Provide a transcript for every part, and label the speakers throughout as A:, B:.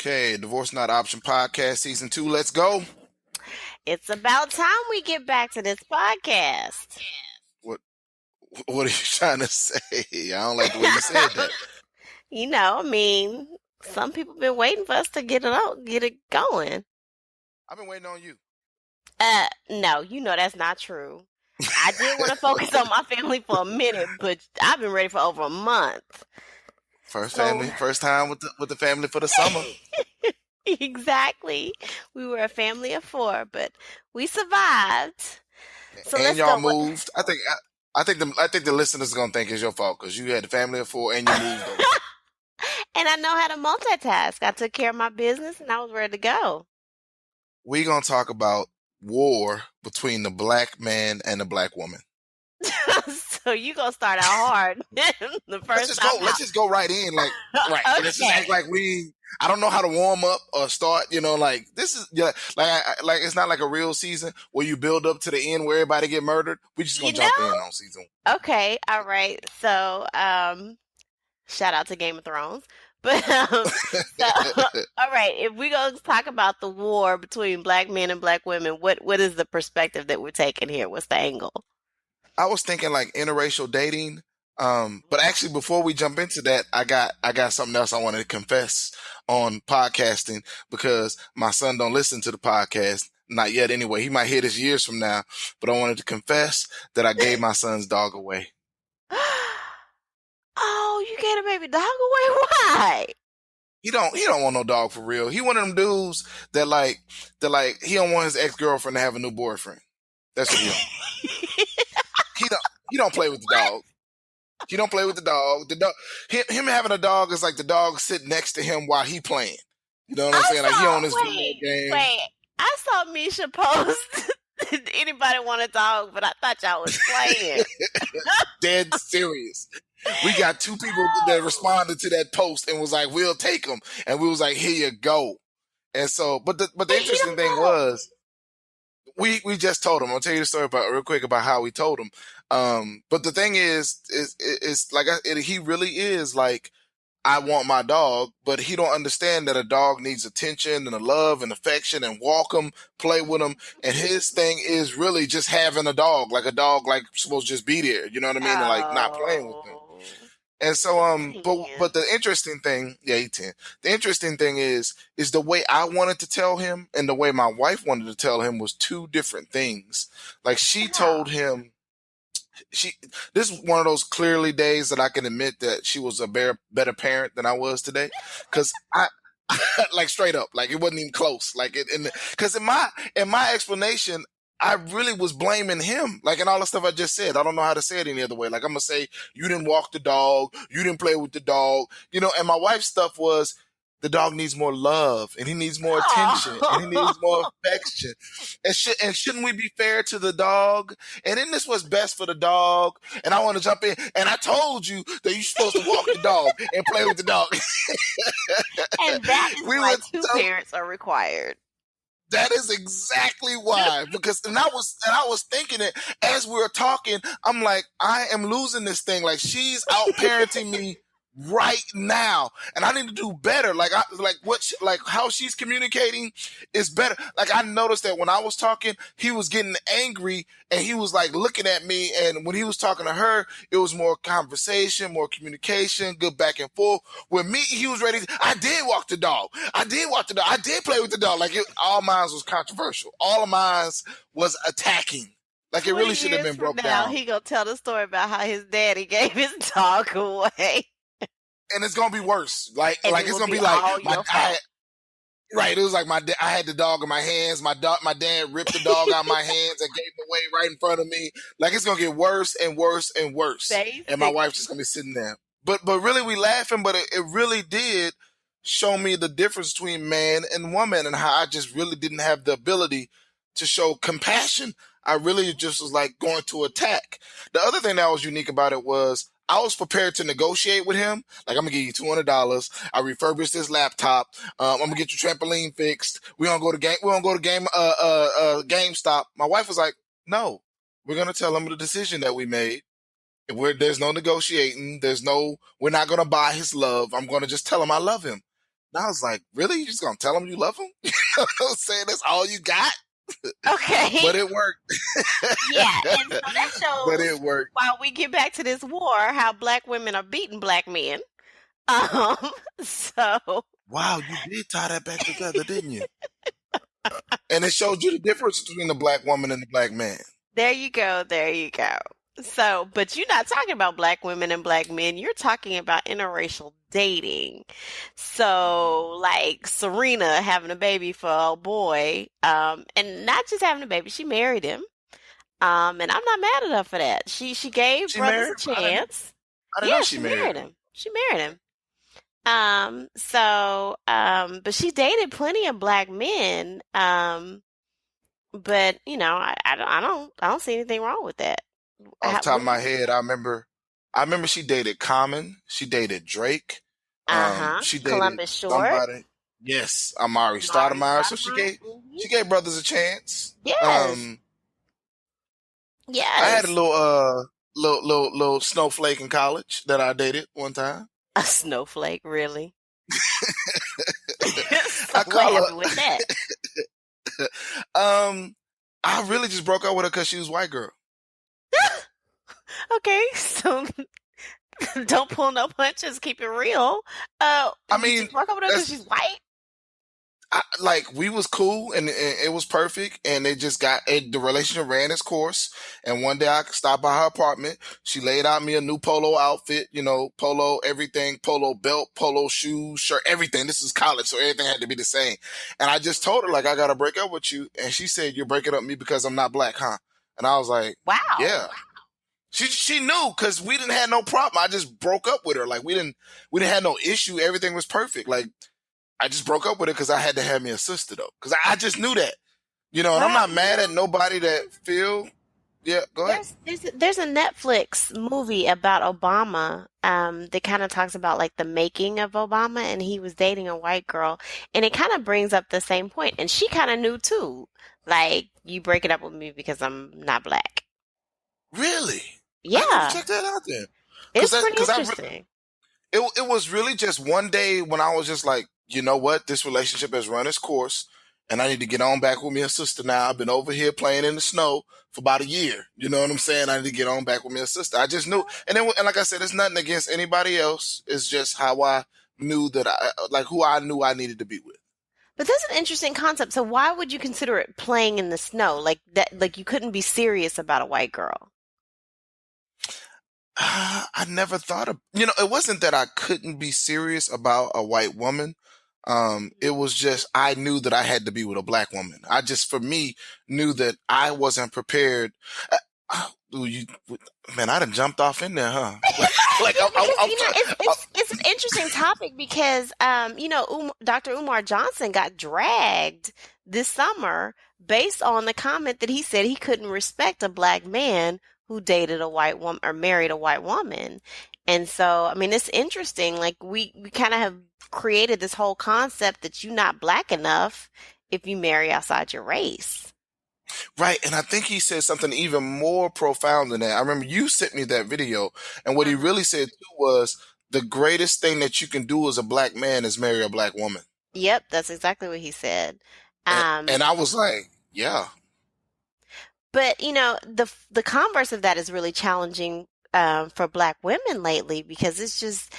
A: Okay, Divorce Not Option podcast season 2. Let's go.
B: It's about time we get back to this podcast.
A: What what are you trying to say? I don't like the way you said that.
B: Some people been waiting for us to get it out, get it going.
A: I've been waiting on you.
B: No, that's not true. I did want to focus on my family for a minute, but I've been ready for over a month.
A: First time with the family for the summer.
B: Exactly. We were a family of 4, but we survived. So
A: and
B: let's
A: y'all
B: go.
A: moved. I think the listeners are gonna think it's your fault because you had a family of 4 and you moved over.
B: And I know how to multitask. I took care of my business and I was ready to go.
A: We're gonna talk about war between the black man and the black woman.
B: So you gonna start out hard.
A: Let's just go right in, like right.
B: Okay.
A: Let's just act like I don't know how to warm up or start. Like this is like it's not like a real season where you build up to the end where everybody get murdered. We just gonna jump in on season 1.
B: Okay, all right. So shout out to Game of Thrones. But all right, if we go talk about the war between black men and black women, what is the perspective that we're taking here? What's the angle?
A: I was thinking like interracial dating. But actually before we jump into that, I got something else I wanted to confess on podcasting because my son don't listen to the podcast. Not yet anyway. He might hear this years from now, but I wanted to confess that I gave my son's dog away.
B: Oh, you gave a baby dog away? Why?
A: He don't want no dog for real. He one of them dudes that he don't want his ex-girlfriend to have a new boyfriend. That's what he don't. he don't play with the dog. He don't play with the dog. The dog, him having a dog is like the dog sitting next to him while he playing. You know what I'm saying? Like he on his video game.
B: Wait, I saw Misha post. Did anybody want a dog? But I thought y'all was playing.
A: Dead serious. We got 2 people that responded to that post and was like, "We'll take them," and we was like, "Here you go." And so, but the interesting thing was, we just told him. I'll tell you the story real quick about how we told him. But the thing is like he really is like, I want my dog, but he don't understand that a dog needs attention and a love and affection and walk him, play with him. And his thing is really just having a dog like supposed to just be there. You know what I mean? And like not playing with them. And so, but the interesting thing, he 10. The interesting thing is the way I wanted to tell him and the way my wife wanted to tell him was 2 different things. Like she told him, this is one of those clearly days that I can admit that she was a better parent than I was today. Cause I, like straight up, like it wasn't even close. Like cause in my explanation, I really was blaming him, like in all the stuff I just said. I don't know how to say it any other way. Like I'm gonna say, you didn't walk the dog, you didn't play with the dog, and my wife's stuff was, the dog needs more love and he needs more attention and he needs more affection. And shouldn't we be fair to the dog? And isn't this what's best for the dog? And I want to jump in. And I told you that you're supposed to walk the dog and play with the dog.
B: And that is why 2 parents are required.
A: That is exactly why. And I was thinking it as we were talking. I'm like, I am losing this thing. Like she's out parenting me right now, and I need to do better. Like how she's communicating is better. Like I noticed that when I was talking, he was getting angry and he was like looking at me, and when he was talking to her, it was more conversation, more communication, good back and forth. With me, he was ready. I did walk the dog. I did play with the dog. Like all mine was controversial. All of mine was attacking. Like it really should have been broke down.
B: He gonna tell the story about how his daddy gave his dog away.
A: And it's gonna be worse. Like it's gonna be like my dad. Right. It was like I had the dog in my hands. My dad ripped the dog out of my hands and gave it away right in front of me. Like it's gonna get worse and worse and worse. And my wife's just gonna be sitting there. But really we laughing, but it really did show me the difference between man and woman and how I just really didn't have the ability to show compassion. I really just was like going to attack. The other thing that was unique about it was, I was prepared to negotiate with him. Like, I'm gonna give you $200. I refurbished this laptop. I'm gonna get your trampoline fixed. We're gonna go to GameStop. My wife was like, no, we're gonna tell him the decision that we made. There's no negotiating. We're not gonna buy his love. I'm gonna just tell him I love him. And I was like, really? You just gonna tell him you love him? You know what I'm saying? That's all you got?
B: Okay.
A: But it worked.
B: Yeah, and so that
A: But
B: shows
A: it worked.
B: while we get back to this war, how black women are beating black men. Um, so
A: Wow, you did tie that back together, didn't you? And it showed you the difference between the black woman and the black man.
B: there you go, there you go. So, but you're not talking about black women and black men. You're talking about interracial dating. So, like Serena having a baby for a boy, and not just having a baby, she married him. And I'm not mad at her for that. She gave
A: She
B: brothers a
A: married him?
B: chance.
A: I didn't know
B: Yeah,
A: she
B: she
A: married
B: married
A: him.
B: him. She married him. But she dated plenty of black men. But I don't see anything wrong with that.
A: Off the top
B: What
A: of
B: do
A: my
B: you?
A: head, I remember she dated Common. She dated Drake.
B: Uh-huh.
A: She dated
B: Columbus Short,
A: somebody. Yes, Amari
B: Mari
A: Stoudemire. So
B: Stoudemire.
A: she gave brothers a chance.
B: Yes,
A: I had a
B: yes.
A: little snowflake in college that I dated one time.
B: A snowflake, really? So
A: I
B: what
A: call
B: happened with that?
A: her. I really just broke up with her because she was a white girl.
B: Okay, so don't pull no punches. Keep it real.
A: I
B: You
A: mean,
B: just broke up with her because
A: that's
B: she's white?
A: like we was cool and it was perfect, and the relationship ran its course. And one day I stopped by her apartment. She laid out me a new polo outfit, polo everything, polo belt, polo shoes, shirt, everything. This is college, so everything had to be the same. And I just told her, like, I gotta break up with you. And she said, "You're breaking up with me because I'm not black, huh?" And I was like,
B: Wow.
A: "Yeah." She knew because we didn't have no problem. I just broke up with her. Like we didn't have no issue. Everything was perfect. Like I just broke up with her because I had to have me a sister though. Because I just knew that, and I'm
B: Well,
A: not mad at nobody that feel. Yeah, go ahead.
B: there's a Netflix movie about Obama, that kind of talks about like the making of Obama, and he was dating a white girl, and it kind of brings up the same point, and she kind of knew too, like you breaking up with me because I'm not black.
A: Really, I never
B: Yeah,
A: checked that out there. Because
B: it's pretty
A: I
B: interesting.
A: it was really just one day when I was just like, you know what, this relationship has run its course, and I need to get on back with me and sister. Now I've been over here playing in the snow for about a year. You know what I'm saying? I need to get on back with me and sister. I just knew, and like I said, it's nothing against anybody else. It's just how I knew that who I knew I needed to be with.
B: But that's an interesting concept. So why would you consider it playing in the snow? Like that, like you couldn't be serious about a white girl.
A: I never thought of, it wasn't that I couldn't be serious about a white woman. It was just, I knew that I had to be with a black woman. I just, for me, knew that I wasn't prepared. Ooh, man, I done jumped off in there, huh? Like,
B: Yeah, because it's an interesting topic because Dr. Umar Johnson got dragged this summer based on the comment that he said he couldn't respect a black man who dated a white woman or married a white woman. And so, I mean, it's interesting. Like we kind of have created this whole concept that you're not black enough if you marry outside your race.
A: right. And I think he said something even more profound than that. I remember you sent me that video, and what he
B: Mhm.
A: really said too was the greatest thing that you can do as a black man is marry a black woman.
B: Yep, that's exactly what he said.
A: And,
B: Um,
A: and I was like, yeah.
B: But the converse of that is really challenging for Black women lately because it's just,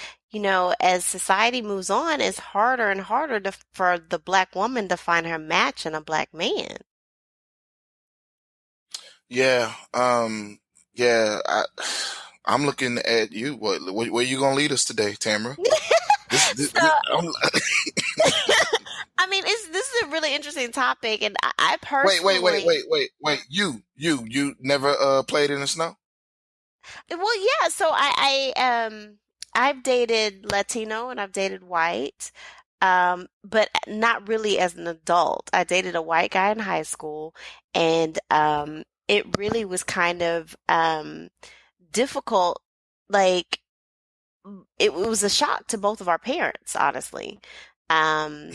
B: as society moves on, it's harder and harder for the Black woman to find her match in a Black man.
A: Yeah, yeah. I'm looking at you. Where you gonna lead us today, Tamara?
B: So,
A: I'm,
B: I mean, this is a really interesting topic, and I
A: wait, wait, wait,
B: personally,
A: wait, wait, wait. You never played in the snow?
B: well, yeah. So I've dated Latino and I've dated white. But not really as an adult. I dated a white guy in high school, and it really was kind of difficult. Like it was a shock to both of our parents, honestly. Um,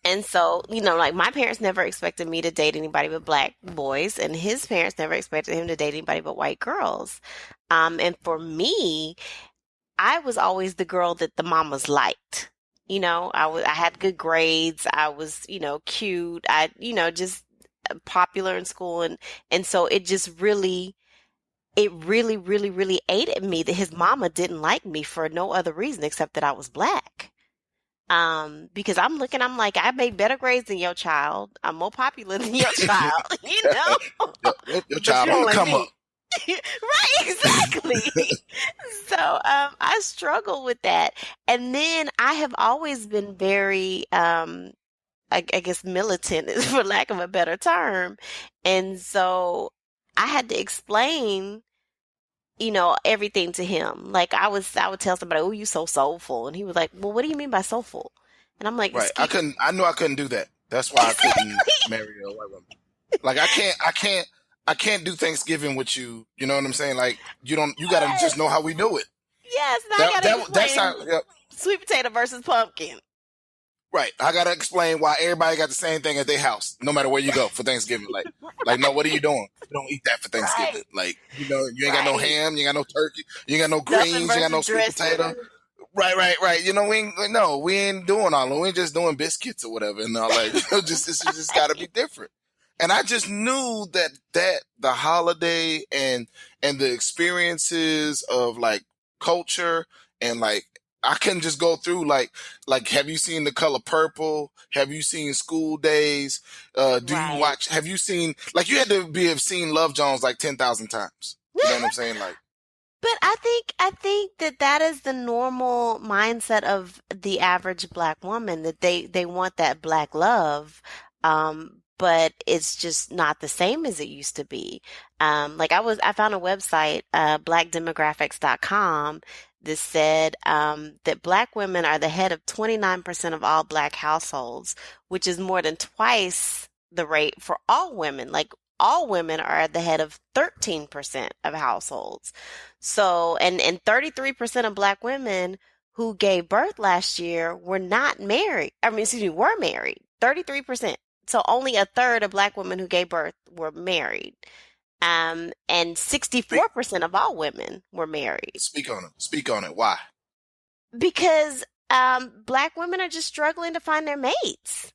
B: and so, like my parents never expected me to date anybody but black boys, and his parents never expected him to date anybody but white girls. And for me, I was always the girl that the mamas liked. I had good grades. I was, cute. Just popular in school, and so it really, really, really ate at me that his mama didn't like me for no other reason except that I was black. Because I'm like, I made better grades than your child. I'm more popular than your child,
A: Your
B: but you
A: child on
B: don't
A: the
B: like
A: come up.
B: me. Right, exactly. So, I struggle with that. And then I have always been very, I guess militant is for lack of a better term. And so I had to explain everything to him. Like I would tell somebody, "Oh, you so soulful," and he was like, "Well, what do you mean by soulful?" And I'm like,
A: Right. I
B: "Excuse."
A: couldn't. I knew I couldn't do that. That's why I couldn't
B: Exactly.
A: marry a white woman. Like I can't do Thanksgiving with you. You know what I'm saying? Like you don't. You gotta just
B: Yes.
A: know how we do it.
B: Yes. Now I
A: That
B: gotta
A: that's how.
B: explain
A: Yep.
B: sweet potato versus pumpkin.
A: Right. I gotta explain why everybody got the same thing at their house, no matter where you go for Thanksgiving. Like, no, what are you doing? You don't eat that for Thanksgiving.
B: Right.
A: Like, you ain't got no
B: Right.
A: ham, you ain't got no turkey, you ain't got no
B: Stuffing
A: greens, you ain't got
B: versus
A: no sweet
B: dressing.
A: potato. Right. We ain't no, we ain't doing all that. We ain't just doing biscuits or whatever and all that. Just this just got to be different. And I just knew that the holiday and the experiences of like culture and like I couldn't just go through like have you seen The Color Purple? Have you seen School Days? Do you
B: Right.
A: watch? Have you seen like you had to be have seen Love Jones like 10,000 times? You know what I'm saying? Like
B: But I think that that is the normal mindset of the average black woman, that they want that black love, but it's just not the same as it used to be. Like I found a website, blackdemographics.com, that said that black women are the head of 29% of all black households, which is more than twice the rate for all women. Like all women are at the head of 13% of households. So, and 33% of black women who gave birth last year were not married. I mean, excuse me, were married. 33%. So only a third of black women who gave birth were married. And
A: speak
B: 64% of all women were married
A: speak on it. Speak on it. Why?
B: because black women are just struggling to find their mates.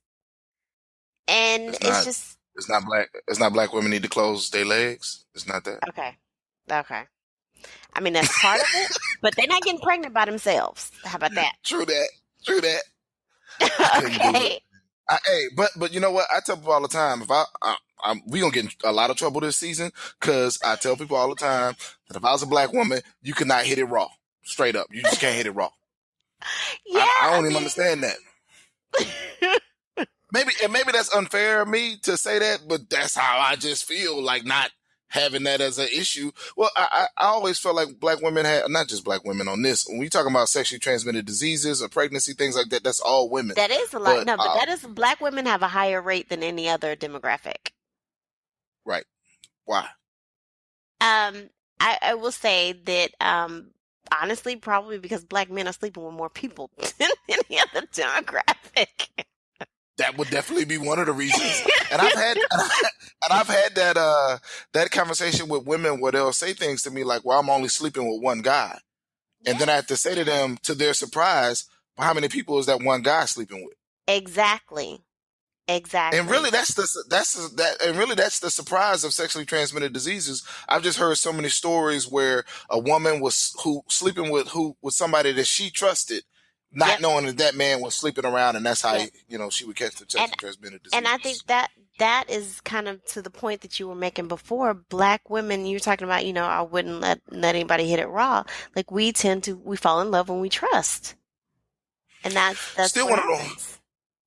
B: And
A: It's
B: it's
A: not.
B: just
A: It's not black. It's not black women need to close their legs. It's not that.
B: okay. Okay. I mean, that's part of it, but they're not getting pregnant by themselves. How about that?
A: True that. True that. I couldn't do it.
B: Okay.
A: Hey, but you know what? I tell people all the time. If we gonna get in a lot of trouble this season because I tell people all the time that if I was a black woman, you could not hit it raw, straight up. You just can't hit it raw.
B: Yeah,
A: I
B: I
A: don't even
B: mean,
A: understand that. Maybe that's unfair of me to say that, but that's how I just feel like not having that as an issue. Well, I always felt like black women had not just black women on this. When we talk about sexually transmitted diseases or pregnancy things like that, that's all women.
B: that is a lot.
A: But
B: No, but that is black women have a higher rate than any other demographic.
A: right, why?
B: I will say that honestly, probably because black men are sleeping with more people than any other demographic.
A: That would definitely be one of the reasons. And I've had that conversation with women where they'll say things to me like, "Well, I'm only sleeping with one guy," and then I have to say to them, to their surprise, well, how many people is that one guy sleeping with?
B: Exactly.
A: And really,
B: Exactly.
A: that's the surprise of sexually transmitted diseases. I've just heard so many stories where a woman was who sleeping with somebody that she trusted, not
B: Yep.
A: knowing that that man was sleeping around, and that's how
B: Yep.
A: she would catch the
B: And
A: sexually transmitted
B: and I think
A: diseases.
B: that that is kind of to the point that you were making before. Black women, you're talking about, I wouldn't let anybody hit it raw. Like we fall in love when we trust. And that's
A: Still
B: what
A: one of the
B: happens.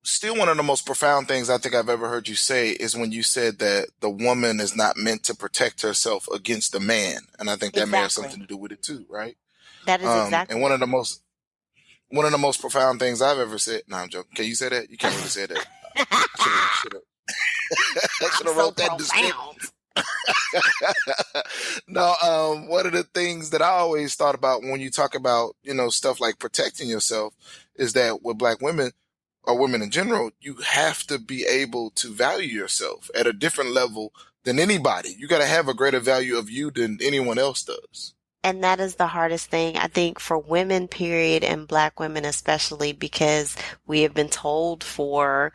A: Still one of the most profound things I think I've ever heard you say is when you said that the woman is not meant to protect herself against the man, and I think that may have
B: Exactly.
A: something to do with it too, right?
B: That is
A: And
B: exactly
A: one of the most profound things I've ever said. No, I'm joking. Can you say that? You can't really say that. Should have I should
B: I'm
A: have
B: so
A: wrote that in the script.
B: profound.
A: No, one of the things that I always thought about when you talk about stuff like protecting yourself is that with black women or women in general, you have to be able to value yourself at a different level than anybody. You got to have a greater value of you than anyone else does.
B: And that is the hardest thing, I think, for women, period, and Black women especially, because we have been told for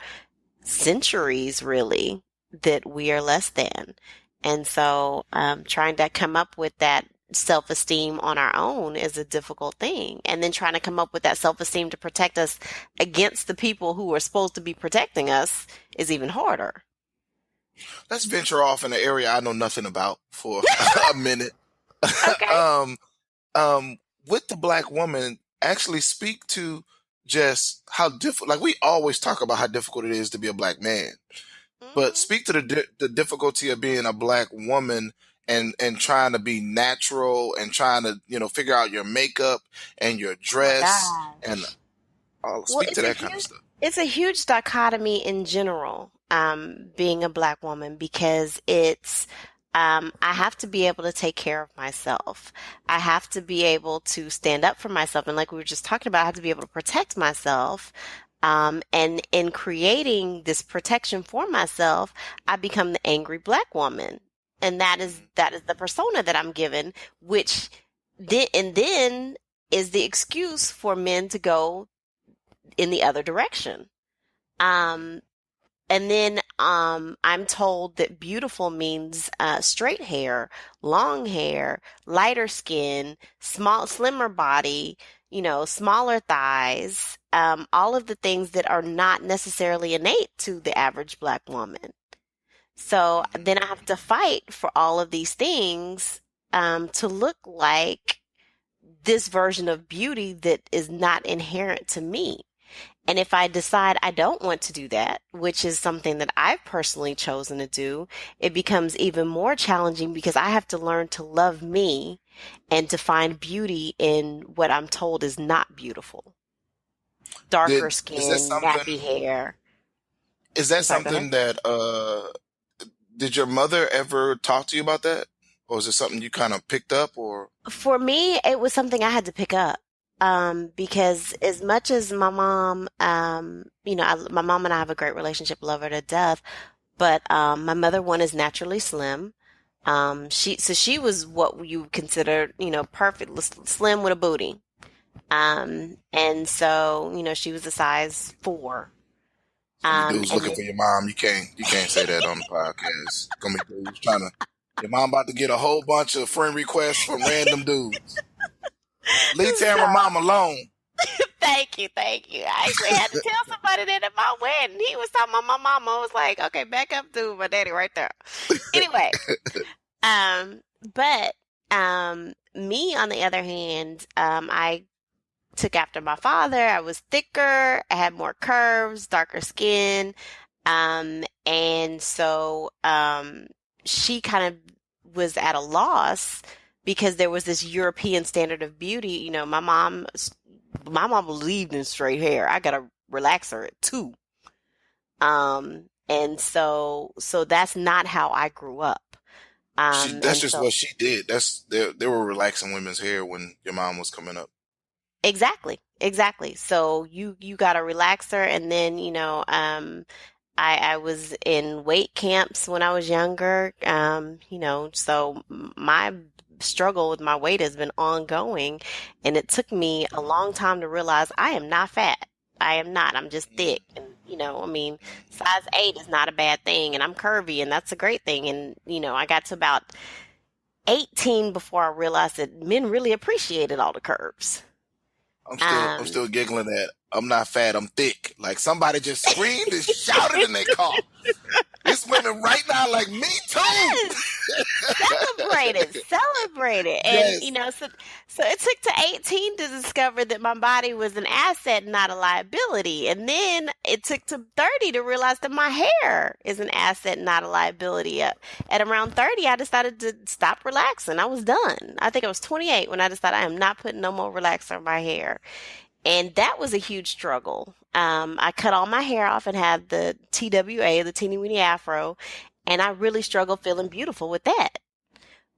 B: centuries, really, that we are less than. And so, trying to come up with that self-esteem on our own is a difficult thing. And then trying to come up with that self-esteem to protect us against the people who are supposed to be protecting us is even harder.
A: Let's venture off in an area I know nothing about for a minute.
B: Okay.
A: um, with the Black woman, actually speak to just how difficult, like we always talk about how difficult it is to be a Black man, but
B: Hmm.
A: speak to the difficulty of being a Black woman and trying to be natural and trying to, figure out your makeup and your
B: Oh my
A: dress and
B: gosh. Well,
A: speak to that kind of stuff.
B: it's a huge dichotomy in general, being a Black woman, because I have to be able to take care of myself. I have to be able to stand up for myself. And like we were just talking about, I have to be able to protect myself. And in creating this protection for myself, I become the angry Black woman. And that is the persona that I'm given, which then is the excuse for men to go in the other direction. Um, and then I'm told that beautiful means straight hair, long hair, lighter skin, slimmer body, smaller thighs, all of the things that are not necessarily innate to the average Black woman. So then I have to fight for all of these things to look like this version of beauty that is not inherent to me. And if I decide I don't want to do that, which is something that I've personally chosen to do, it becomes even more challenging because I have to learn to love me and to find beauty in what I'm told is not beautiful. Darker
A: Did is that
B: skin,
A: something?
B: nappy hair.
A: Is that
B: I'm sorry, go ahead.
A: something that did your mother ever talk to you about that, or is it something you kind of picked up, or?
B: For me, it was something I had to pick up. Because as much as my mom, my mom and I have a great relationship, love her to death, but my mother, one, is naturally slim. She was what you consider, perfect, slim with a booty. And so, she was a size 4.
A: It's gonna be dudes
B: And
A: looking
B: then,
A: for your mom. You can't say that on the podcast. It's gonna be dudes trying to. Your mom about to get a whole bunch of friend requests from random dudes. Leave Tamara
B: so
A: mom alone.
B: thank you, thank you. I actually had to tell somebody that at my wedding. He was talking about my mama. I was like, okay, back up to my daddy right there. Anyway, um, but me on the other hand, I took after my father. I was thicker. I had more curves, darker skin. And so, she kind of was at a loss because there was this European standard of beauty. My mom believed in straight hair. I gotta relax her at 2. And so that's not how I grew up.
A: That's
B: And
A: just
B: so
A: what she did. They were relaxing women's hair when your mom was coming up.
B: exactly, exactly. So you gotta relax her, and then I was in weight camps when I was younger. So my struggle with my weight has been ongoing, and it took me a long time to realize I am not fat. I am not. I'm just thick. And, size 8 is not a bad thing, and I'm curvy, and that's a great thing. And, I got to about 18 before I realized that men really appreciated all the curves.
A: I'm
B: Um,
A: still giggling at. I'm not fat. I'm thick. Like somebody just screamed and shouted in their car. It's women right now like me too.
B: yes! Celebrate it, celebrate it. And
A: Yes.
B: so it took to 18 to discover that my body was an asset, not a liability. And then it took to 30 to realize that my hair is an asset, not a liability. At around 30, I decided to stop relaxing. I was done. I think I was 28 when I decided I am not putting no more relaxer in my hair. And that was a huge struggle. I cut all my hair off and had the TWA, the teeny weeny afro, and I really struggled feeling beautiful with that.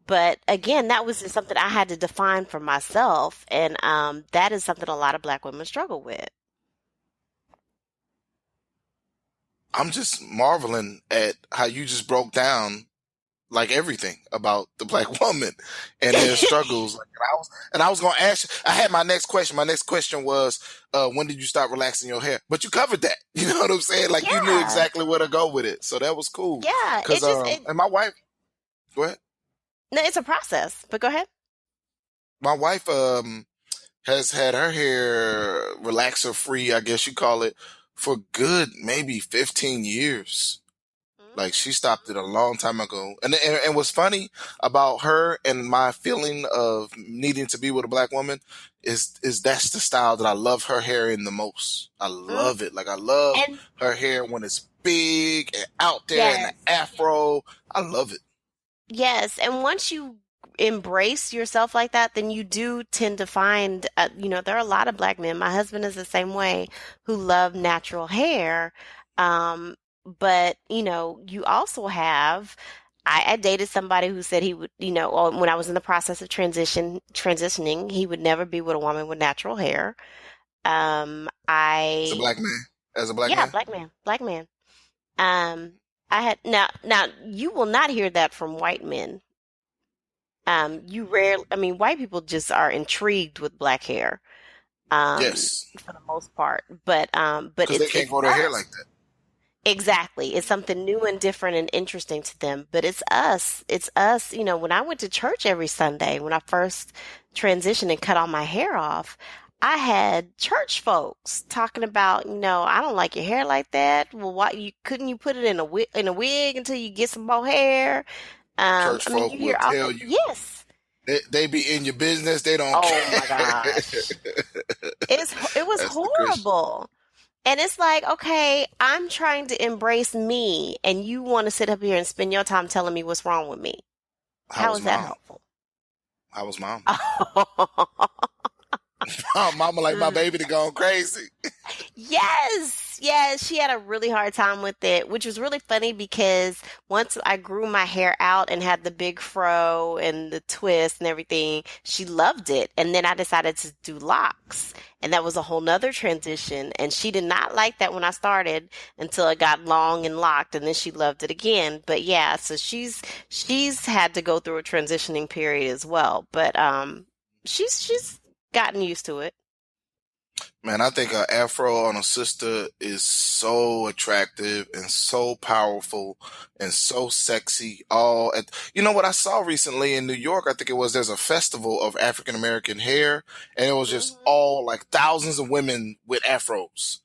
B: But again, that was just something I had to define for myself, and that is something a lot of Black women struggle with.
A: I'm just marveling at how you just broke down like everything about the black woman and their struggles. Like, and I was gonna ask. I had my next question. My next question was, when did you start relaxing your hair? But you covered that. You know what I'm saying? Like you knew
B: Yeah,
A: exactly where to go with it. So that was cool.
B: yeah.
A: Cause and my wife. Go ahead.
B: No, it's a process. But go ahead.
A: My wife has had her hair relaxer free, I guess you call it, for good maybe 15 years. Like she stopped it a long time ago. And what's funny about her and my feeling of needing to be with a black woman is that's the style that I love her hair in the most. I
B: Mm-hmm.
A: love it. Like I love
B: And
A: her hair when it's big and out there and the
B: yes,
A: afro. I love it.
B: yes. And once you embrace yourself like that, then you do tend to find, there are a lot of black men. My husband is the same way, who love natural hair. But, you also have, I dated somebody who said he would, or when I was in the process of transitioning, he would never be with a woman with natural hair.
A: As a
B: I,
A: black man. As a black
B: yeah,
A: man.
B: black man, black man. Um, I had now you will not hear that from white men. You rarely, I mean, white people just are intrigued with black hair, um,
A: Yes.
B: for the most part. But
A: Because they can't
B: it's
A: grow their hair like
B: us.
A: that.
B: Exactly. It's something new and different and interesting to them. But it's us. It's us. When I went to church every Sunday, when I first transitioned and cut all my hair off, I had church folks talking about, I don't like your hair like that. Well, why you put it in a wig until you get some more hair?
A: Church
B: I mean,
A: folk
B: you
A: will
B: hear all
A: tell
B: that.
A: you
B: Yes.
A: they be in your business. They don't
B: Oh my
A: care.
B: gosh. It was
A: That's the Christian.
B: horrible. And it's like, okay, I'm trying to embrace me, and you want to sit up here and spend your time telling me what's wrong with me.
A: How
B: How
A: was
B: is that
A: mom?
B: helpful?
A: How was mom? Mama like my baby to go crazy.
B: Yes, yes, she had a really hard time with it, which was really funny because once I grew my hair out and had the big fro and the twist and everything, she loved it. And then I decided to do locks, and that was a whole nother transition. And she did not like that when I started until it got long and locked, and then she loved it again. But yeah, so she's had to go through a transitioning period as well. But she's gotten used to it.
A: Man, I think an afro on a sister is so attractive and so powerful and so sexy. You know what I saw recently in New York? I think it was there's a festival of African American hair, and it was just
B: Hmm.
A: all like thousands of women with afros.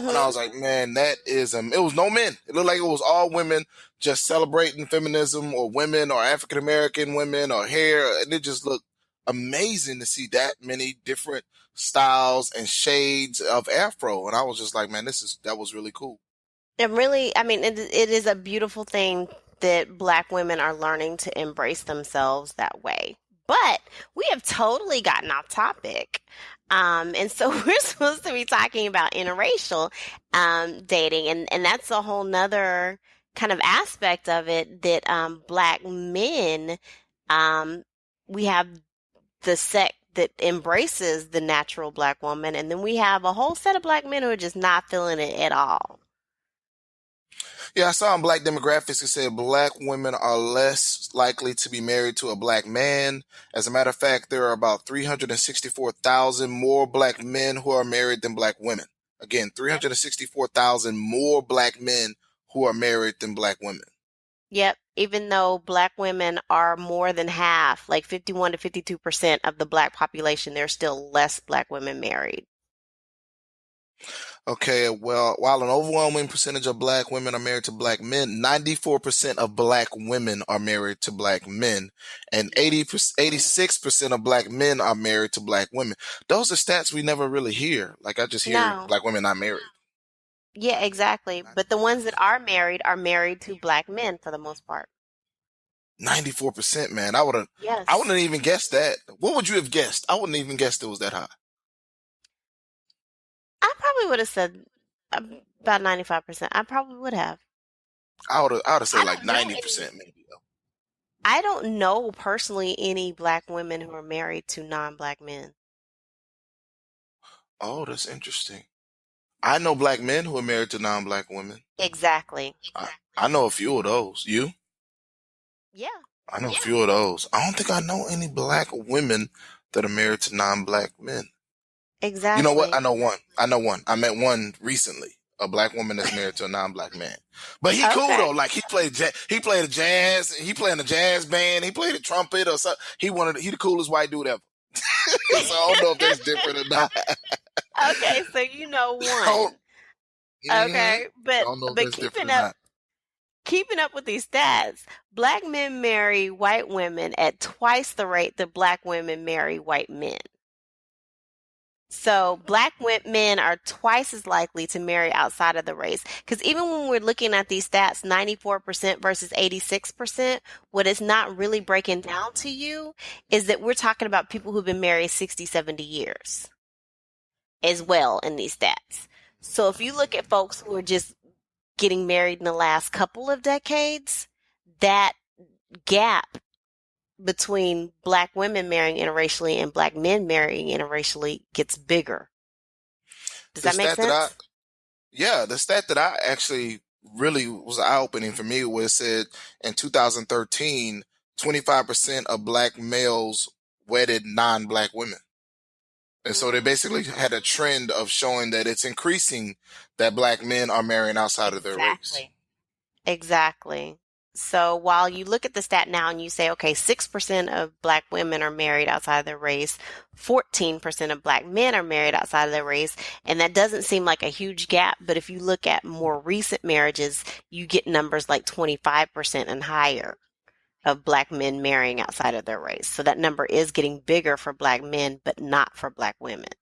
A: And I
B: Hmm.
A: was like, man, that is it was no men. It looked like it was all women just celebrating feminism or women or African American women or hair, and it just looked amazing to see that many different styles and shades of afro. And I was just like, man, that was really cool.
B: It really, I mean, it is a beautiful thing that Black women are learning to embrace themselves that way. But we have totally gotten off topic. And so we're supposed to be talking about interracial dating, and that's a whole nother kind of aspect of it that Black men, um, we have the sect that embraces the natural Black woman, and then we have a whole set of Black men who are just not feeling it at all.
A: Yeah, I saw in Black Demographics it said black women are less likely to be married to a black man. As a matter of fact, there are about 364,000 more black men who are married than black women. Again,
B: Yep.
A: 364,000 more black men who are married than black women.
B: Yep. Even though Black women are more than half, like 51 to 52% of the Black population, there's still less Black women married.
A: Okay, well, while an overwhelming percentage of black women are married to black men, 94% of black women are married to black men, and
B: Yes.
A: 86% of black men are married to black women. Those are stats we never really hear. Like, I just hear
B: No.
A: black women not married.
B: Yeah, exactly. But the ones that are married to Black men for the most part.
A: 94%, man. I
B: Yes.
A: wouldn't even guess that. What would you have guessed? I wouldn't even guess it was that high.
B: I probably would have said about 95%. I probably would have.
A: I would have said
B: I
A: like
B: don't know any
A: 90% maybe.
B: I don't know personally any Black women who are married to non-Black men.
A: Oh, that's interesting. I know black men who are married to non-black women.
B: Exactly.
A: I know a few of those. You?
B: Yeah,
A: I know a few of those. I don't think I know any black women that are married to non-black men. You know what? I
B: exactly.
A: know one. I know one. I met one recently. A black woman that's married to a non-black man. But he cool
B: Okay.
A: though. Like he played a jazz. He played in a jazz band. He played a trumpet or something. He the coolest white dude ever. So I don't know if that's different or not.
B: Okay, so you know
A: I don't,
B: one.
A: mhm.
B: Okay,
A: I
B: but
A: don't know if
B: but
A: that's different or not.
B: keeping up with these stats, black men marry white women at twice the rate that black women marry white men. So men are twice as likely to marry outside of the race. Because even when we're looking at these stats, 94% versus 86%, what it's not really breaking down to you is that we're talking about people who've been married 60, 70 years as well in these stats. So if you look at folks who are just getting married in the last couple of decades, that gap between black women marrying interracially and black men marrying interracially gets bigger. Does
A: The
B: that make
A: stat that I
B: sense?
A: Yeah, the stat that I actually really was eye opening for me was said in 2013, 25% of black males wedded non black women. And so they
B: Hmm.
A: basically had a trend of showing that it's increasing that black men are marrying outside of their race.
B: Exactly. Exactly. So while you look at the stat now and you say, okay, 6% of black women are married outside of their race, 14% of black men are married outside of their race, and that doesn't seem like a huge gap, but if you look at more recent marriages, you get numbers like 25% and higher of black men marrying outside of their race. So that number is getting bigger for black men, but not for black women.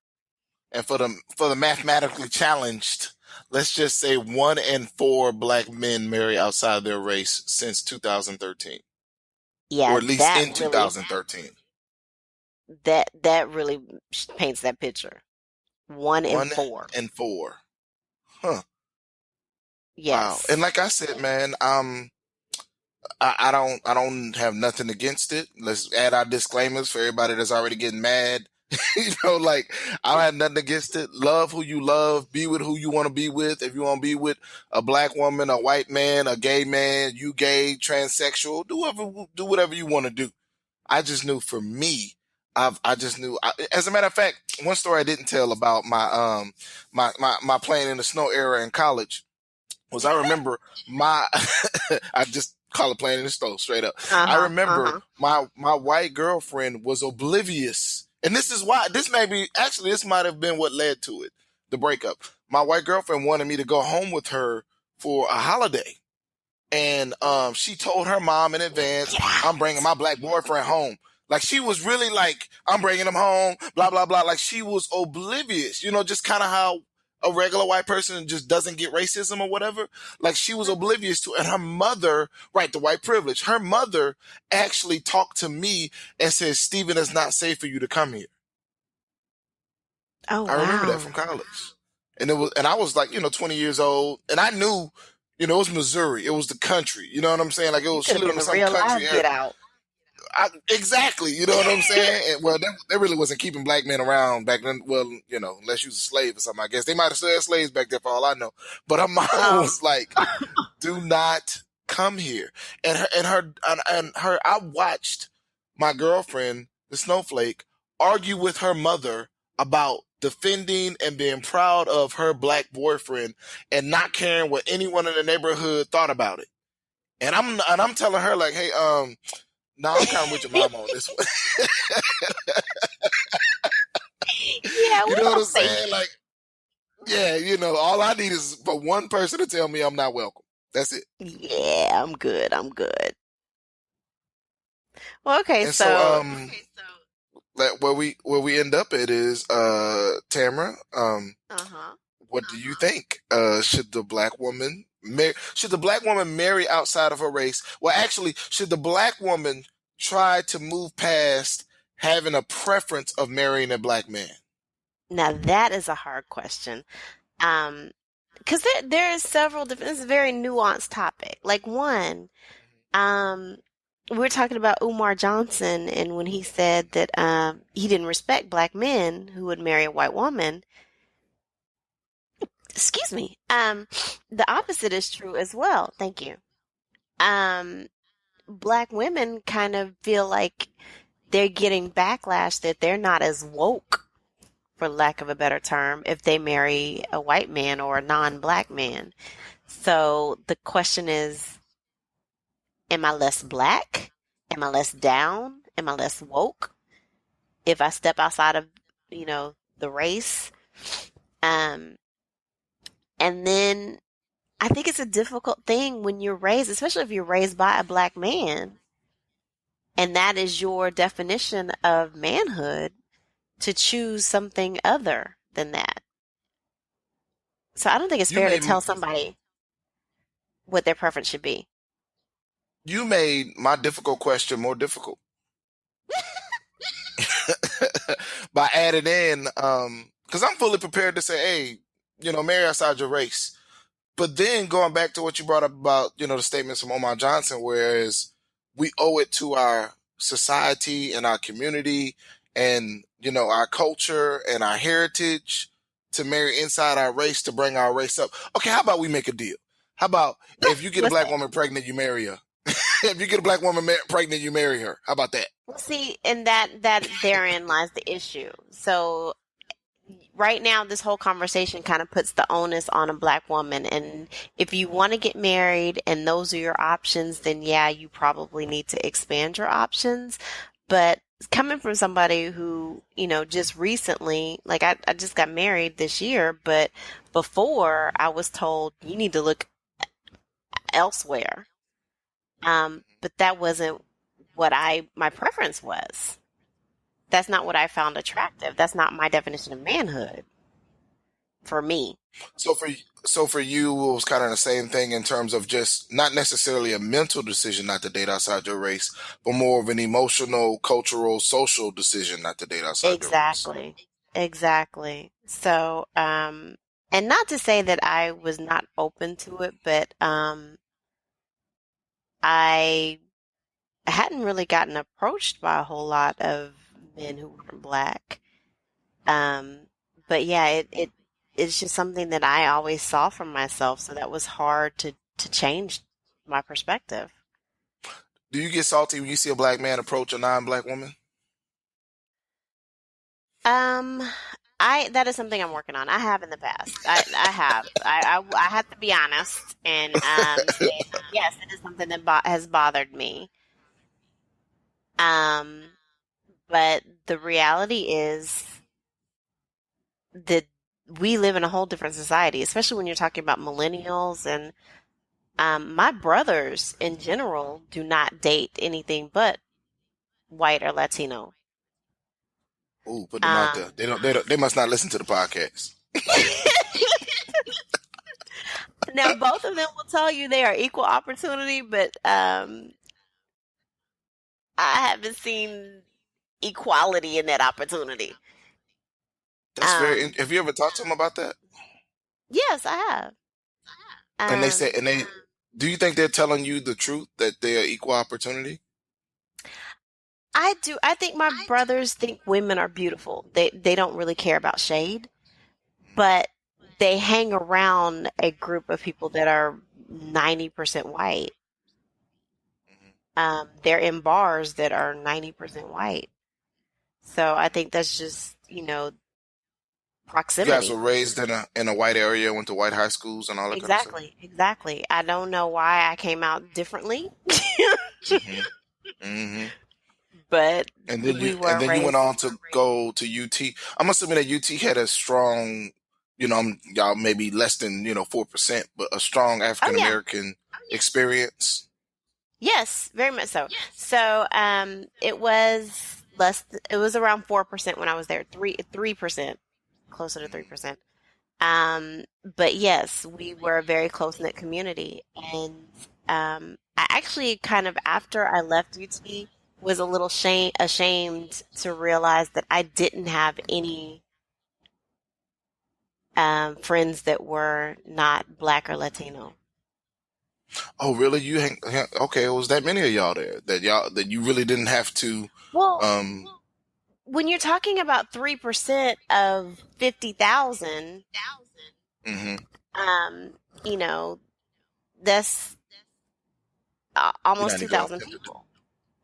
A: And for the mathematically challenged, let's just say 1 in 4 black men marry outside their race since 2013, or
B: Yeah,
A: at least in 2013.
B: that really paints that picture. One in
A: One
B: four.
A: in four. Huh. Wow. And
B: Yes.
A: like I said, man, I don't have nothing against it. Let's add our disclaimers for everybody that's already getting mad. Like I don't have nothing against it. Love who you love. Be with who you want to be with. If you want to be with a black woman, a white man, a gay man, you gay, transsexual, do whatever you want to do. I just knew for me, I just knew. As a matter of fact, one story I didn't tell about my playing in the snow era in college was I remember my I just call it playing in the stove straight up. I
B: Uh-huh.
A: remember
B: Uh-huh.
A: my white girlfriend was oblivious. And this is why this might have been what led to it, the breakup. My white girlfriend wanted me to go home with her for a holiday. And she told her mom in advance,
B: Get
A: I'm bringing
B: out.
A: my black boyfriend home. Like she was really like, I'm bringing him home, blah, blah, blah. Like she was oblivious, just kind of how a regular white person just doesn't get racism or whatever. Like she was
B: Mhm.
A: oblivious to, and her mother, right, the white privilege, her mother actually talked to me and said, Stephen, it's not safe for you to come here.
B: Oh,
A: I remember that
B: wow.
A: from college. And I was like, 20 years old, and I knew, it was Missouri. It was the country. You know what I'm saying? Like
B: You could
A: she
B: have
A: lived
B: been
A: in
B: the
A: some
B: real
A: country
B: live
A: area.
B: get out.
A: Exactly. You know what I'm saying? And, well, they really wasn't keeping black men around back then. Well, unless you was a slave or something, I guess they might have still had slaves back there for all I know. But her mom
B: Um,
A: was like, do not come here. And I watched my girlfriend, the snowflake, argue with her mother about defending and being proud of her black boyfriend and not caring what anyone in the neighborhood thought about it. And I'm telling her like, hey, no, I'm kind of with your mom on this one.
B: yeah,
A: You
B: we
A: know what
B: don't
A: I'm
B: say
A: saying? Like, yeah, all I need is for one person to tell me I'm not welcome. That's it.
B: yeah, I'm good. I'm good. Well, okay,
A: And so,
B: so
A: like where we end up at is, Tamara,
B: uh-huh.
A: what do you think? Should the black woman marry outside of her race? Well, actually, should the black woman try to move past having a preference of marrying a black man?
B: Now that is a hard question. Um, because there is several different, it's a very nuanced topic. Like one, um, we're talking about Umar Johnson and when he said that he didn't respect black men who would marry a white woman. Excuse me. The opposite is true as well. Thank you. Um, Black women kind of feel like they're getting backlash that they're not as woke, for lack of a better term, if they marry a white man or a non-black man. So the question is, am I less black? Am I less down? Am I less woke if I step outside of, the race? Um, and then I think it's a difficult thing when you're raised, especially if you're raised by a black man, and that is your definition of manhood, to choose something other than that. So I don't think it's
A: You
B: fair to
A: made
B: tell somebody what their preference should be.
A: you made my difficult question more difficult by adding in, because I'm fully prepared to say, hey, marry outside your race. But then going back to what you brought up about, the statements from Omar Johnson, whereas we owe it to our society and our community and, our culture and our heritage to marry inside our race to bring our race up. Okay, how about we make a deal? How about if you get a
B: What's
A: black
B: that?
A: woman pregnant, you marry her? If you get a black woman pregnant, you marry her. How about that?
B: Well, see, and that therein lies the issue. So right now, this whole conversation kind of puts the onus on a black woman. And if you want to get married and those are your options, then yeah, you probably need to expand your options. But coming from somebody who, just recently, like I just got married this year, but before I was told you need to look elsewhere. But that wasn't what my preference was. That's not what I found attractive. That's not my definition of manhood for me.
A: So for so for you, it was kind of the same thing in terms of just not necessarily a mental decision not to date outside your race, but more of an emotional, cultural, social decision not to date outside your race.
B: Exactly. Exactly. So, and not to say that I was not open to it, but I hadn't really gotten approached by a whole lot of men who weren't black. Um, but yeah, it's just something that I always saw from myself, so that was hard to change my perspective.
A: Do you get salty when you see a black man approach a non-black woman?
B: Um, I that is something I'm working on. I have in the past. I have. I have to be honest and say yes, it is something that has bothered me. Um, but the reality is that we live in a whole different society, especially when you're talking about millennials and my brothers in general do not date anything but white or Latino.
A: Ooh, put them out there.
B: Um,
A: They must not listen to the podcast.
B: now both of them will tell you they are equal opportunity, but I haven't seen equality in that opportunity.
A: That's
B: Um,
A: have you ever talked to them about that?
B: yes, I have.
A: And they say,
B: Um,
A: do you think they're telling you the truth that they're equal opportunity?
B: I do. I think my brothers think women are beautiful. They don't really care about shade, but they hang around a group of people that are 90% white. They're in bars that are 90% white. So I think that's just,
A: You guys
B: proximity.
A: were raised in a white area, went to white high schools and all that kind of stuff.
B: Exactly, exactly. I don't know why I came out differently,
A: Hmm. Hmm.
B: but
A: And then
B: we
A: and
B: were
A: then you went
B: raised.
A: on to go to UT. I'm assuming that UT had a strong, y'all maybe less than 4%, but a strong
B: Oh
A: African
B: yeah,
A: American experience.
B: yes, very much so. So it was around 4% when I was there. 3%, closer to 3%. But yes, we were a very close knit community, and I actually kind of after I left UT was a little ashamed to realize that I didn't have any friends that were not black or Latino.
A: Oh, really? Okay? It was that many of y'all there that you really didn't have to.
B: Well,
A: Um,
B: when you're talking about 3% of 50,000,
A: hmm
B: um, you know, that's
A: You're
B: almost
A: not even
B: 2,000
A: gonna
B: people.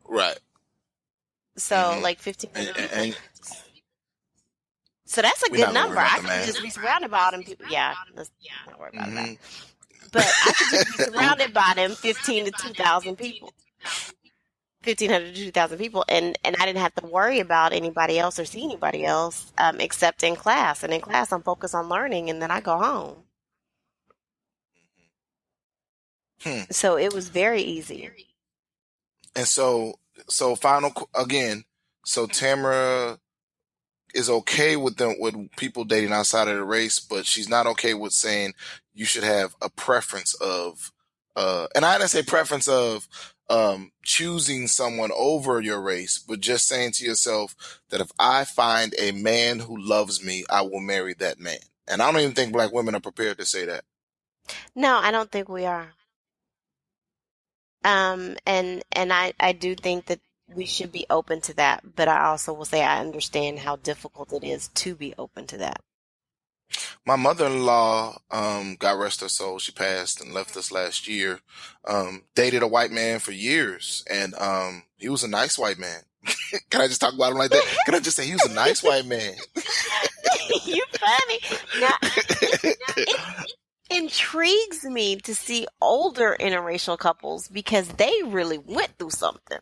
A: right.
B: So
A: Hmm.
B: like 1,500
A: And,
B: people.
A: and
B: So that's a
A: we're
B: good
A: not gonna worry
B: number.
A: about
B: I
A: the
B: could
A: math.
B: just be surrounded by all them people. Yeah, let's not worry about that.
A: Hmm.
B: But I could just be surrounded by them 15 to 2,000 people. 1,500 to 2,000 people, and I didn't have to worry about anybody else or see anybody else except in class. And in class, I'm focused on learning, and then I go home.
A: Hmm.
B: So it was very easy.
A: And so again. So Tamara is okay with them with people dating outside of the race, but she's not okay with saying you should have a preference of and I didn't say preference of choosing someone over your race, but just saying to yourself that if I find a man who loves me, I will marry that man. And I don't even think black women are prepared to say that.
B: No, I don't think we are. And I do think that we should be open to that, but I also will say I understand how difficult it is to be open to that.
A: My mother-in-law, God rest her soul, she passed and left us last year. Dated a white man for years, and he was a nice white man. Can I just talk about him like that? Can I just say he was a nice white man?
B: You funny. Now, it intrigues me to see older interracial couples because they really went through something.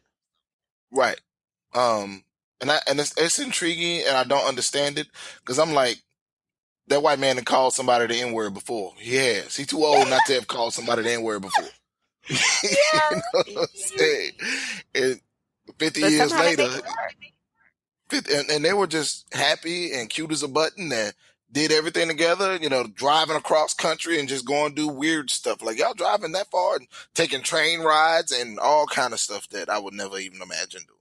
A: Right. Um, and it's intriguing, and I don't understand it because I'm like, that white man had called somebody the N word before. He has. He too old not to have called somebody the N word before. You know what I'm
B: Yeah.
A: saying? And 50
B: But
A: years
B: somehow they
A: later,
B: make it work.
A: and they were just happy and cute as a button and did everything together, driving across country and just going to do weird stuff. Like y'all driving that far and taking train rides and all kind of stuff that I would never even imagine doing.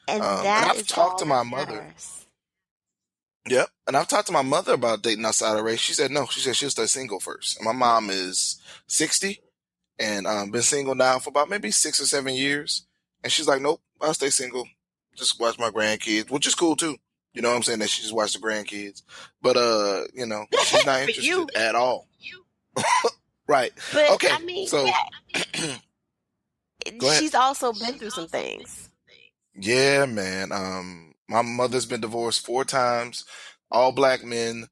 B: And
A: And
B: that
A: I've
B: is
A: talked
B: all
A: to
B: that
A: my mother.
B: matters.
A: Yep. And I've talked to my mother about dating outside of race. She said no. She said she'll stay single first. And my mom is 60 and been single now for about maybe 6 or 7 years. And she's like, nope, I'll stay single. Just watch my grandkids, which is cool too. You know what I'm saying? That she just watched the grandkids. But she's not
B: For you.
A: interested at all. Right.
B: But
A: Okay.
B: I mean,
A: So
B: yeah,
A: go ahead.
B: she's also been through some things.
A: Yeah, man. My mother's been divorced 4 times, all black men.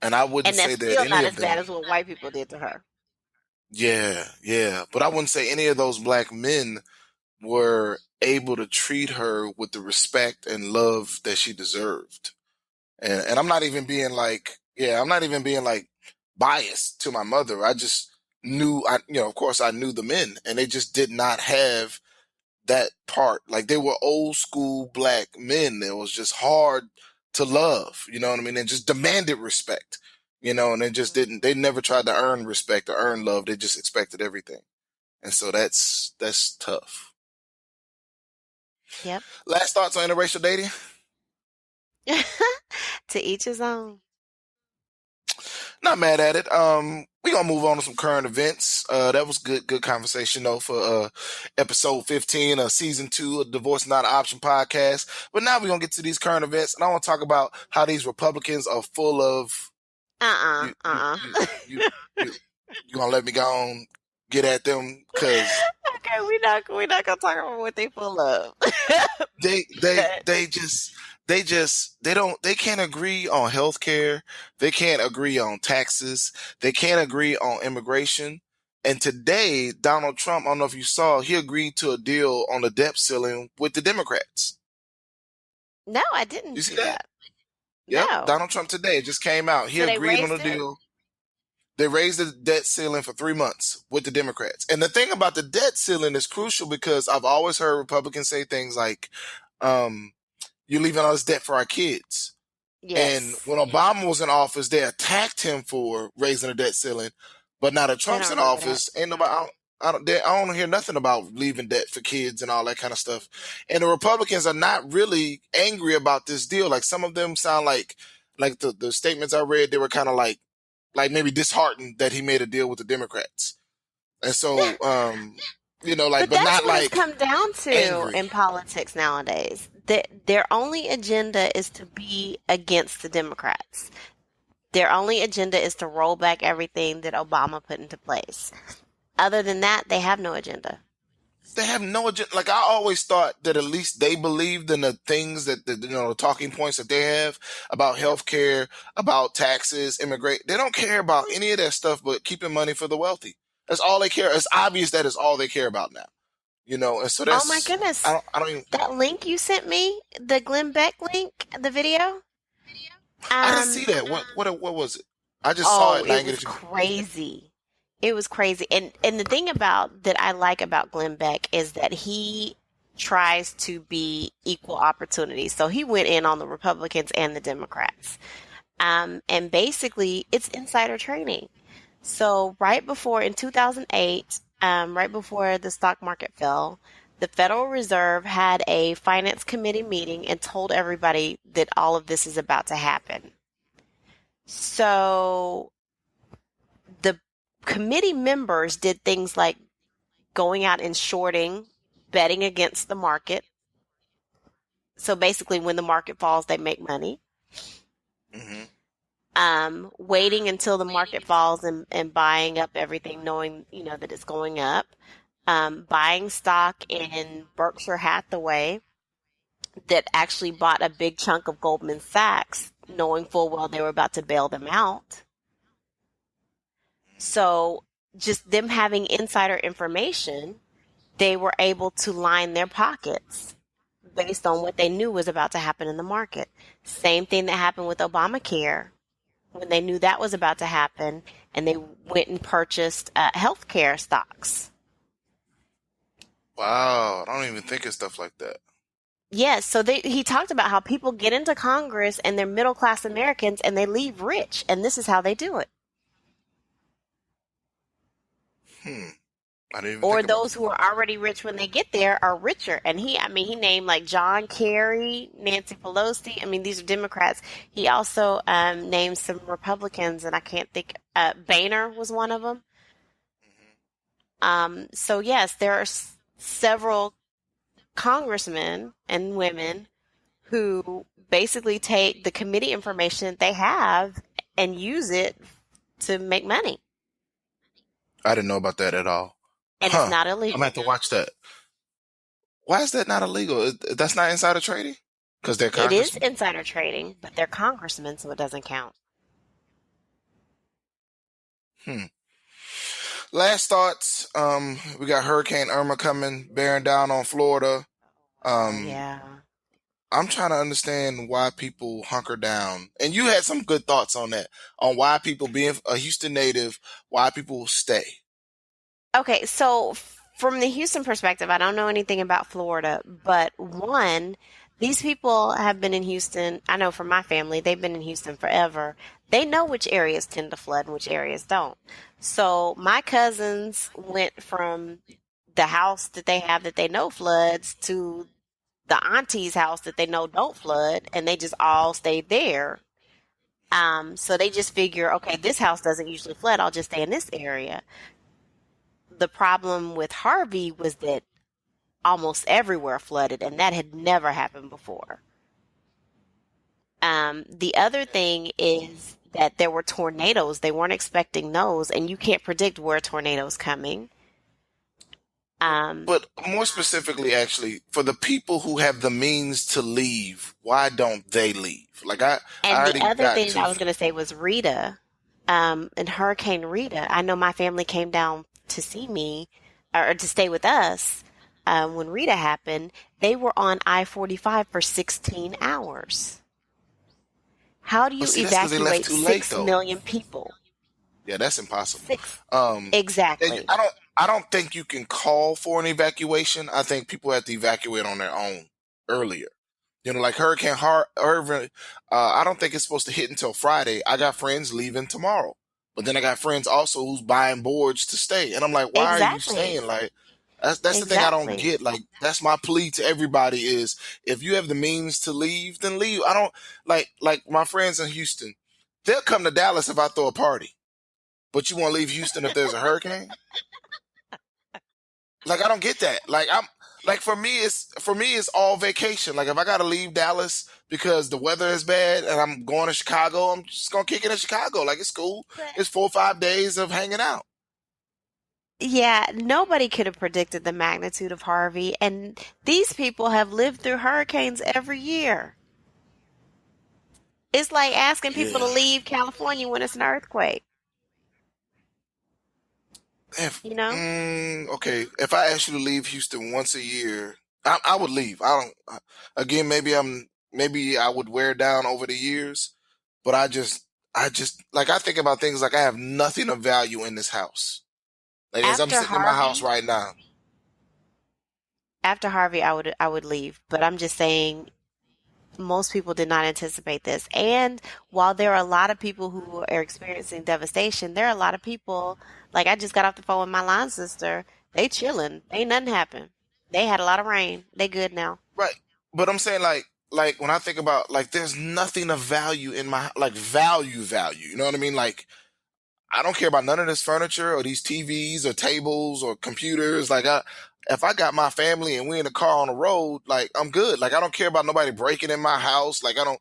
A: And I wouldn't
B: And that's
A: say that
B: still
A: any
B: not
A: of
B: as bad
A: them.
B: as what white people did to her.
A: Yeah, yeah. But I wouldn't say any of those black men were able to treat her with the respect and love that she deserved. And I'm not even being like, yeah, I'm not even being like biased to my mother. I just knew, of course I knew the men and they just did not have that part. Like they were old school black men. It was just hard to love, you know what I mean? And just demanded respect, and they just didn't, they never tried to earn respect or earn love. They just expected everything. And so that's tough.
B: Yep.
A: Last thoughts on interracial dating?
B: To each his own.
A: Not mad at it. We gonna move on to some current events. That was good conversation though for episode 15 of season 2 of Divorce Not an Option podcast. But now we're gonna get to these current events, and I want to talk about how these Republicans are full of
B: Uh-uh.
A: you. You
B: Uh-uh.
A: you you you, you gonna let me go on get at them because
B: Okay, we're not gonna talk about what they full of.
A: they they
B: But
A: they just they can't agree on health care. They can't agree on taxes. They can't agree on immigration. And today, Donald Trump, I don't know if you saw, he agreed to a deal on the debt ceiling with the Democrats.
B: no, I
A: You
B: didn't
A: see
B: see
A: that?
B: that.
A: Yep.
B: No.
A: Donald Trump today, it just came out. He
B: So they
A: agreed on a
B: raised it?
A: deal. They raised the debt ceiling for 3 months with the Democrats. And the thing about the debt ceiling is crucial because I've always heard Republicans say things like, um, you're leaving all this debt for our kids. And
B: Yes.
A: when Obama was in office, they attacked him for raising the debt ceiling. But now that
B: I don't
A: Trump's in
B: remember that.
A: office, ain't nobody. I don't hear nothing about leaving debt for kids and all that kind of stuff. And the Republicans are not really angry about this deal. Like some of them sound like the statements I read, they were kind of like maybe disheartened that he made a deal with the Democrats. And so,
B: But
A: but
B: that's
A: not
B: what it's
A: like
B: come down to
A: angry.
B: in politics nowadays. Their only agenda is to be against the Democrats. Their only agenda is to roll back everything that Obama put into place. Other than that, they have no agenda.
A: They have no agenda. Like I always thought that at least they believed in the things the talking points that they have about
B: Yep.
A: healthcare, about taxes, immigrate. They don't care about any of that stuff, but keeping money for the wealthy. That's all they care. It's obvious that is all they care about now. And so
B: Oh my
A: that's
B: goodness.
A: I don't even.
B: That link you sent me, the Glenn Beck link, the video.
A: I didn't see
B: Um,
A: that. What was it? I just saw
B: oh,
A: it and I
B: it
A: didn't
B: was
A: get a chance.
B: crazy. It was crazy. And the thing about that I like about Glenn Beck is that he tries to be equal opportunity. So he went in on the Republicans and the Democrats. And basically it's insider trading. So right before in 2008, right before the stock market fell, the Federal Reserve had a finance committee meeting and told everybody that all of this is about to happen. So the committee members did things like going out and shorting, betting against the market. So basically, when the market falls, they make money.
A: Hmm.
B: Waiting until the market falls and buying up everything, knowing that it's going up. Buying stock in Berkshire Hathaway that actually bought a big chunk of Goldman Sachs, knowing full well they were about to bail them out. So just them having insider information, they were able to line their pockets based on what they knew was about to happen in the market. Same thing that happened with Obamacare when they knew that was about to happen and they went and purchased healthcare stocks.
A: Wow, I don't even think of stuff like that.
B: Yes, so he talked about how people get into Congress and they're middle class Americans and they leave rich, and this is how they do it.
A: Hmm. I didn't even
B: Or
A: think about
B: those
A: that.
B: who are already rich when they get there are richer. And he named like John Kerry, Nancy Pelosi. I mean, these are Democrats. He also named some Republicans, and I can't think. Boehner was one of them. So yes, there are several congressmen and women who basically take the committee information that they have and use it to make money,
A: I didn't know about that at all.
B: and it's
A: Huh.
B: not
A: I'm gonna have
B: illegal.
A: to watch that. Why is that not illegal? That's not insider trading? Because they're
B: It is
A: congressmen?
B: insider trading, but they're congressmen, so it doesn't count.
A: Hmm. Last thoughts. We got Hurricane Irma coming, bearing down on Florida.
B: Oh
A: Um,
B: yeah.
A: I'm trying to understand why people hunker down. And you had some good thoughts on that, on why people being a Houston native, why people stay.
B: Okay, so from the Houston perspective, I don't know anything about Florida, but one, these people have been in Houston. I know from my family, they've been in Houston forever. They know which areas tend to flood and which areas don't. So my cousins went from the house that they have that they know floods to the auntie's house that they know don't flood, and they just all stayed there. So they just figure, okay, this house doesn't usually flood. I'll just stay in this area. The problem with Harvey was that almost everywhere flooded, and that had never happened before. The other thing is that there were tornadoes. They weren't expecting those, and you can't predict where a tornado's coming. Um,
A: But more specifically, actually, for the people who have the means to leave, why don't they leave? Like I
B: and the
A: already
B: other
A: got
B: thing that
A: to.
B: I was going to say was Rita, and Hurricane Rita. I know my family came down to see me or to stay with us when Rita happened. They were on I-45 for 16 hours. How do
A: But
B: you
A: see, that's because they left
B: evacuate
A: too late,
B: 6
A: though.
B: million people?
A: Yeah, that's impossible.
B: Six.
A: Um, and
B: Exactly.
A: I don't think you can call for an evacuation. I think people have to evacuate on their own earlier. Like Irvin. I don't think it's supposed to hit until Friday. I got friends leaving tomorrow, but then I got friends also who's buying boards to stay, and I'm like, why are you
B: Exactly.
A: staying? Like, that's the thing I don't
B: Exactly.
A: get. Like, that's my plea to everybody is if you have the means to leave, then leave. I don't like my friends in Houston. They'll come to Dallas if I throw a party, but you want to leave Houston if there's a hurricane? Like I don't get that. Like I'm like for me it's all vacation. Like if I gotta leave Dallas because the weather is bad and I'm going to Chicago, I'm just gonna kick it in Chicago. Like it's cool.
B: But
A: It's 4 or 5 days of hanging out.
B: Yeah, nobody could have predicted the magnitude of Harvey, and these people have lived through hurricanes every year. It's like asking people to
A: Yeah.
B: leave California when it's an earthquake,
A: If,
B: you know?
A: okay, if I asked you to leave Houston once a year, I would leave. I don't. Again, maybe I would wear down over the years, but I just like I think about things like I have nothing of value in this house. Like as I'm
B: After
A: sitting in my house
B: Harvey,
A: right now.
B: after Harvey, I would leave, but I'm just saying most people did not anticipate this. And while there are a lot of people who are experiencing devastation, there are a lot of people, like I just got off the phone with my line sister. They chilling. Ain't nothing happened. They had a lot of rain. They good now.
A: Right. But I'm saying like when I think about like there's nothing of value in my like value. You know what I mean? Like I don't care about none of this furniture or these TVs or tables or computers. If I got my family and we in the car on the road, like I'm good. Like I don't care about nobody breaking in my house. Like I don't.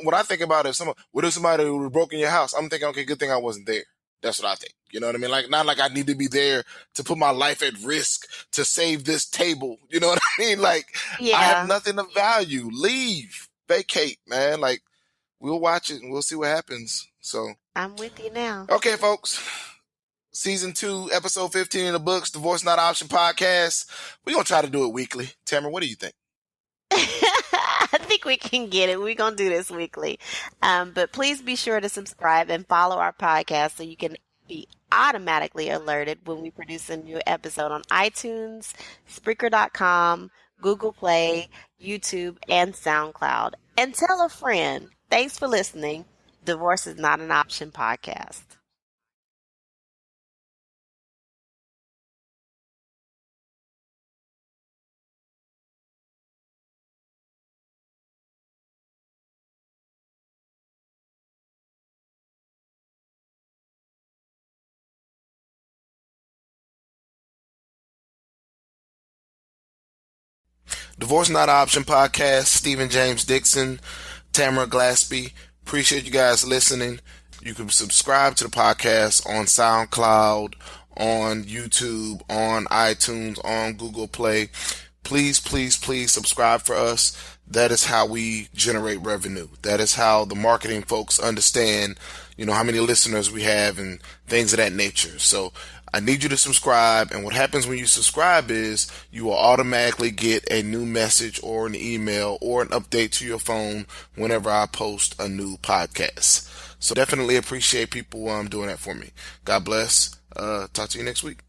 A: What I think about is what if somebody would broke in your house? I'm thinking, okay, good thing I wasn't there. That's what I think. You know what I mean? Like not like I need to be there to put my life at risk to save this table. You know what I mean? Like I have
B: Yeah,
A: nothing of value. Leave, vacate, man. Like we'll watch it and we'll see what happens. So.
B: I'm with you now.
A: Okay, folks. Season 2, episode 15 in the books, Divorce Not Option podcast. We're going to try to do it weekly. Tamara, what do you think?
B: I think we can get it. We're going to do this weekly. But please be sure to subscribe and follow our podcast so you can be automatically alerted when we produce a new episode on iTunes, Spreaker.com, Google Play, YouTube, and SoundCloud. And tell a friend. Thanks for listening. Divorce is Not an Option podcast.
A: Divorce Not Option podcast, Stephen James Dixon, Tamara Glaspie. Appreciate you guys listening. You can subscribe to the podcast on SoundCloud, on YouTube, on iTunes, on Google Play. Please, please, please subscribe for us. That is how we generate revenue. That is how the marketing folks understand, how many listeners we have and things of that nature. So I need you to subscribe. And what happens when you subscribe is you will automatically get a new message or an email or an update to your phone whenever I post a new podcast. So definitely appreciate people doing that for me. God bless. Talk to you next week.